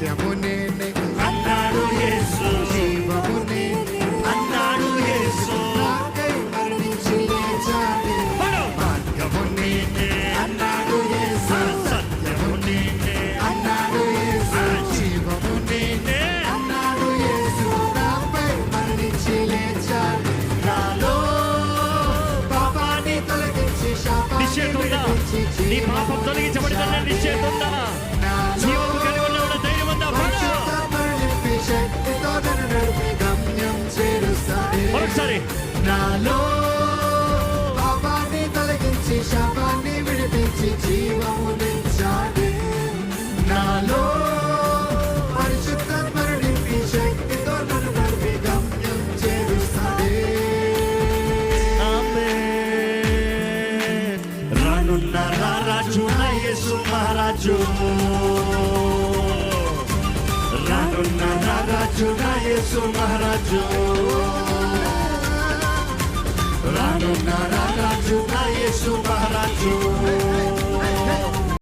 సత్యము నేనే అన్నాడు యేసు, జీవము నేనే అన్నాడు యేసు, నాకై మరణించి లేచాడు మార్గము నేనే అన్నాడు యేసు సత్యము నేనే, అన్నాడు యేసు జీవము నేనే అన్నాడు యేసు నాపై మరణించి లేచాడు నాలో పాపాన్ని తొలగించి శాపాన్ని నిశ్చయత ఉందా? విడిపించి నీ పాపం తొలగించబడిందన్న నిశ్చయత ఉందా? జీవము కలిగి ఉన్న ధైర్యం ఉందా? మరణింపి శక్తితో నన్ను నడిపి గమ్యం చేరుస్తాడు మరొకసారి నాలో పాపాన్ని తొలగించి శాపాన్ని విడిపించి జీవము నించాడు నాలో పరిశుద్ధాత్మ నింపి శక్తితో నన్ను నడిపి గమ్యం చేరుస్తాడు ఆమేన్. రానున్న రారాజు నా యేసు మహారాజు, రానున్న రారాజు నా యేసు మహారాజు.